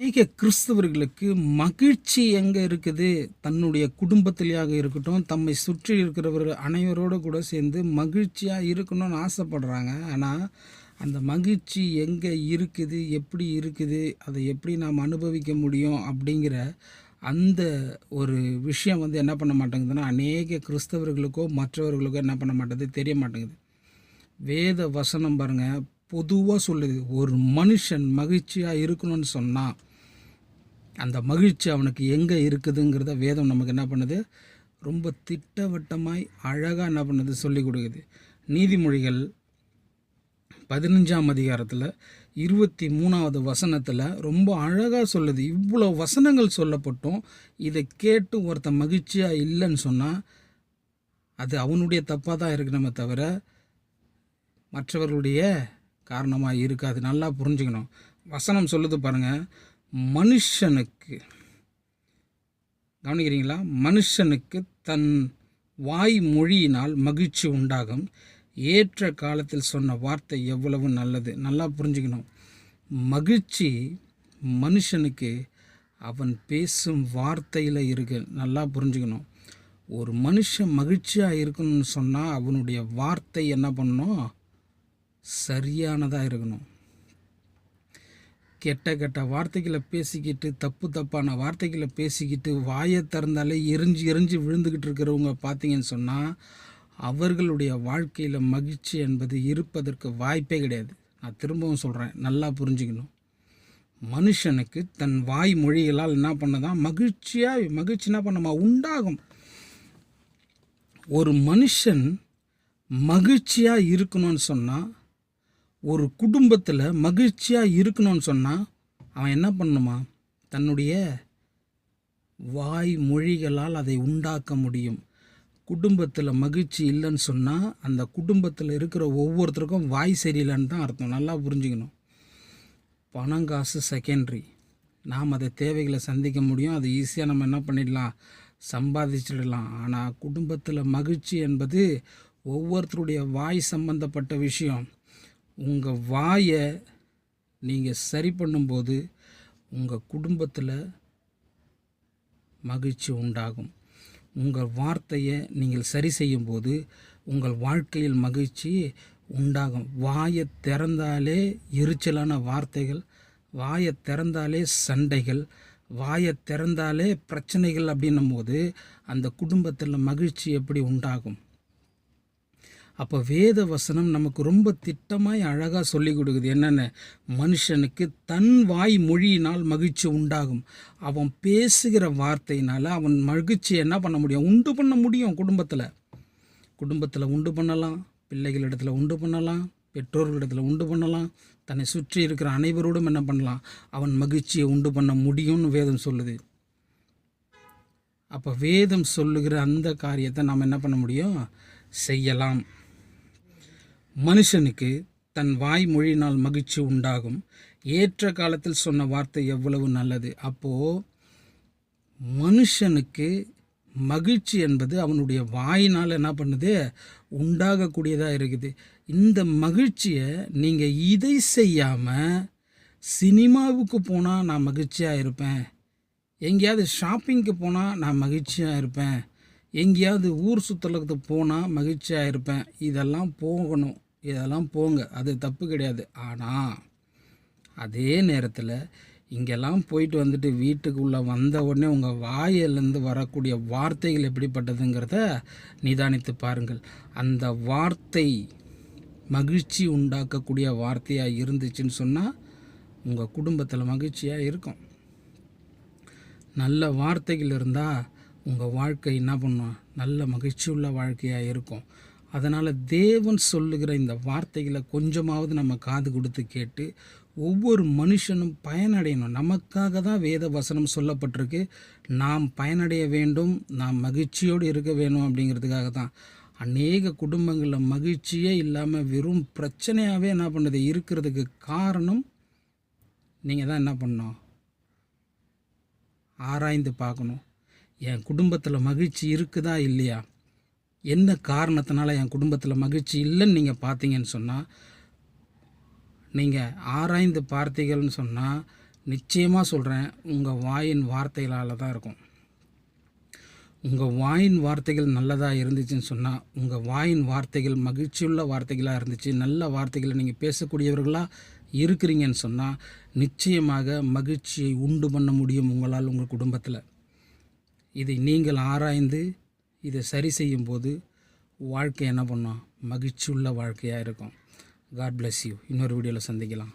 அநேக கிறிஸ்தவர்களுக்கு மகிழ்ச்சி எங்கே இருக்குது? தன்னுடைய குடும்பத்திலேயாக இருக்கட்டும், தம்மை சுற்றி இருக்கிறவர்கள் அனைவரோடு கூட சேர்ந்து மகிழ்ச்சியாக இருக்கணும்னு ஆசைப்படுறாங்க. ஆனால் அந்த மகிழ்ச்சி எங்கே இருக்குது? எப்படி இருக்குது? அதை எப்படி நாம் அனுபவிக்க முடியும்? அப்படிங்கிற அந்த ஒரு விஷயம் என்ன பண்ண மாட்டேங்குதுன்னா, அநேக கிறிஸ்தவர்களுக்கோ மற்றவர்களுக்கோ என்ன பண்ண மாட்டேங்குது, தெரிய மாட்டேங்குது. வேத வசனம் பாருங்கள், பொதுவாக சொல்லுது, ஒரு மனுஷன் மகிழ்ச்சியாக இருக்கணும்னு சொன்னால் அந்த மகிழ்ச்சி அவனுக்கு எங்கே இருக்குதுங்கிறத வேதம் நமக்கு என்ன பண்ணுது, ரொம்ப திட்டவட்டமாய் அழகாக என்ன பண்ணுது, சொல்லி கொடுக்குது. நீதிமொழிகள் 15ஆம் அதிகாரத்தில் 23வது வசனத்தில் ரொம்ப அழகாக சொல்லுது. இவ்வளோ வசனங்கள் சொல்லப்பட்டும் இதை கேட்டு ஒருத்தன் மகிழ்ச்சியாக இல்லைன்னு சொன்னால் அது அவனுடைய தப்பாக தான் இருக்கணுமே தவிர மற்றவர்களுடைய காரணமாக இருக்காது. நல்லா புரிஞ்சுக்கணும். வசனம் சொல்லுது பாருங்கள், மனுஷனுக்கு, கவனிக்கிறீங்களா, மனுஷனுக்கு தன் வாய் மொழியினால் மகிழ்ச்சி உண்டாகும், ஏற்ற காலத்தில் சொன்ன வார்த்தை எவ்வளவு நல்லது. நல்லா புரிஞ்சுக்கணும். மகிழ்ச்சி மனுஷனுக்கு அவன் பேசும் வார்த்தையில் இருக்கு. நல்லா புரிஞ்சுக்கணும். ஒரு மனுஷன் மகிழ்ச்சியாக இருக்கணும்னு சொன்னால் அவனுடைய வார்த்தை என்ன பண்ணணும், சரியானதாக இருக்கணும். கெட்ட கெட்ட வார்த்தைகளை பேசிக்கிட்டு, தப்பான வார்த்தைகளை பேசிக்கிட்டு, வாயை திறந்தாலே எரிஞ்சு விழுந்துக்கிட்டு இருக்கிறவங்க பார்த்தீங்கன்னு சொன்னால் அவர்களுடைய வாழ்க்கையில் மகிழ்ச்சி என்பது இருப்பதற்கு வாய்ப்பே கிடையாது. நான் திரும்பவும் சொல்கிறேன், நல்லா புரிஞ்சுக்கணும். மனுஷனுக்கு தன் வாய் மொழிகளால் என்ன பண்ணதான் மகிழ்ச்சி என்ன பண்ணுமா, உண்டாகும். ஒரு மனுஷன் மகிழ்ச்சியாக இருக்கணும்னு சொன்னால், ஒரு குடும்பத்தில் மகிழ்ச்சியாக இருக்கணும்னு சொன்னால் அவன் என்ன பண்ணணுமா, தன்னுடைய வாய் மொழிகளால் அதை உண்டாக்க முடியும். குடும்பத்தில் மகிழ்ச்சி இல்லைன்னு சொன்னால் அந்த குடும்பத்தில் இருக்கிற ஒவ்வொருத்தருக்கும் வாய் சரியில்லைன்னு தான் அர்த்தம். நல்லா புரிஞ்சுக்கணும். பணம் காசு செகண்டரி. நாம் அதை தேவைகளை சந்திக்க முடியும், அது ஈஸியாக நம்ம என்ன பண்ணிடலாம், சம்பாதிச்சிடலாம். ஆனால் குடும்பத்தில் மகிழ்ச்சி என்பது ஒவ்வொருத்தருடைய வாய் சம்பந்தப்பட்ட விஷயம். உங்கள் வாயை நீங்கள் சரி பண்ணும்போது உங்கள் குடும்பத்தில் மகிழ்ச்சி உண்டாகும். உங்கள் வார்த்தையை நீங்கள் சரி செய்யும்போது உங்கள் வாழ்க்கையில் மகிழ்ச்சி உண்டாகும். வாயை திறந்தாலே எரிச்சலான வார்த்தைகள், வாயை திறந்தாலே சண்டைகள், வாயை திறந்தாலே பிரச்சனைகள் அப்படின்னும் போது அந்த குடும்பத்தில் மகிழ்ச்சி எப்படி உண்டாகும்? அப்போ வேத வசனம் நமக்கு ரொம்ப திட்டமாய் அழகாக சொல்லி கொடுக்குது. என்னென்ன, மனுஷனுக்கு தன் வாய் மொழியினால் மகிழ்ச்சி உண்டாகும். அவன் பேசுகிற வார்த்தையினால் அவன் மகிழ்ச்சியை என்ன பண்ண முடியும், உண்டு பண்ண முடியும். குடும்பத்தில் உண்டு பண்ணலாம், பிள்ளைகளிடத்தில் உண்டு பண்ணலாம், பெற்றோர்களிடத்தில் உண்டு பண்ணலாம், தன்னை சுற்றி இருக்கிற அனைவரோடும் என்ன பண்ணலாம், அவன் மகிழ்ச்சியை உண்டு பண்ண முடியும்னு வேதம் சொல்லுது. அப்போ வேதம் சொல்லுகிற அந்த காரியத்தை நாம் என்ன பண்ண முடியும், செய்யலாம். மனுஷனுக்கு தன் வாய் மொழியினால் மகிழ்ச்சி உண்டாகும், ஏற்ற காலத்தில் சொன்ன வார்த்தை எவ்வளவு நல்லது. அப்போது மனுஷனுக்கு மகிழ்ச்சி என்பது அவனுடைய வாயினால் என்ன பண்ணுது, உண்டாகக்கூடியதாக இருக்குது. இந்த மகிழ்ச்சியை நீங்கள் இதை செய்யாமல் சினிமாவுக்கு போனால் நான் மகிழ்ச்சியாக இருப்பேன், எங்கேயாவது ஷாப்பிங்க்கு போனால் நான் மகிழ்ச்சியாக இருப்பேன், எங்கேயாவது ஊர் சுற்றுலத்துக்கு போனால் மகிழ்ச்சியாக இருப்பேன், இதெல்லாம் போகணும், இதெல்லாம் போங்க, அது தப்பு கிடையாது. ஆனால் அதே நேரத்தில் இங்கெல்லாம் போயிட்டு வந்துட்டு வீட்டுக்குள்ளே வந்த உடனே உங்கள் வாயிலேருந்து வரக்கூடிய வார்த்தைகள் எப்படிப்பட்டதுங்கிறத நிதானித்து பாருங்கள். அந்த வார்த்தை மகிழ்ச்சி உண்டாக்கக்கூடிய வார்த்தையாக இருந்துச்சுன்னு சொன்னால் உங்கள் குடும்பத்தில் மகிழ்ச்சியாக இருக்கும். நல்ல வார்த்தைகள் இருந்தால் உங்கள் வாழ்க்கை என்ன பண்ணும், நல்ல மகிழ்ச்சி உள்ள வாழ்க்கையாக இருக்கும். அதனால் தேவன் சொல்லுகிற இந்த வார்த்தைகளை கொஞ்சமாவது நம்ம காது கொடுத்து கேட்டு ஒவ்வொரு மனுஷனும் பயனடையணும். நமக்காக தான் வேத வசனம் சொல்லப்பட்டிருக்கு. நாம் பயனடைய வேண்டும், நாம் மகிழ்ச்சியோடு இருக்க வேணும் அப்படிங்கிறதுக்காக தான். அநேக குடும்பங்களில் மகிழ்ச்சியே இல்லாமல் வெறும் பிரச்சனையாகவே என்ன பண்ணுது இருக்கிறதுக்கு காரணம், நீங்கள் தான் என்ன பண்ணணும், ஆராய்ந்து பார்க்கணும். என் குடும்பத்தில் மகிழ்ச்சி இருக்குதா இல்லையா, என்ன காரணத்தினால என் குடும்பத்தில் மகிழ்ச்சி இல்லைன்னு நீங்கள் பார்த்தீங்கன்னு சொன்னால், நீங்கள் ஆராய்ந்து பார்த்தீங்கன்னு சொன்னால் நிச்சயமாக சொல்கிறேன், உங்கள் வாயின் வார்த்தைகளால் தான் இருக்கும். உங்கள் வாயின் வார்த்தைகள் நல்லதாக இருந்துச்சுன்னு சொன்னால், உங்கள் வாயின் வார்த்தைகள் மகிழ்ச்சியுள்ள வார்த்தைகளாக இருந்துச்சு, நல்ல வார்த்தைகளை நீங்கள் பேசக்கூடியவர்களாக இருக்கிறீங்கன்னு சொன்னால், நிச்சயமாக மகிழ்ச்சியை உண்டு பண்ண முடியும் உங்களால் உங்கள் குடும்பத்தில். இதை நீங்கள் ஆராய்ந்து இதை சரி செய்யும்போது வாழ்க்கை என்ன பண்ணோம், மகிழ்ச்சியுள்ள வாழ்க்கையாக இருக்கும். God bless you. இன்னொரு வீடியோவில் சந்திக்கலாம்.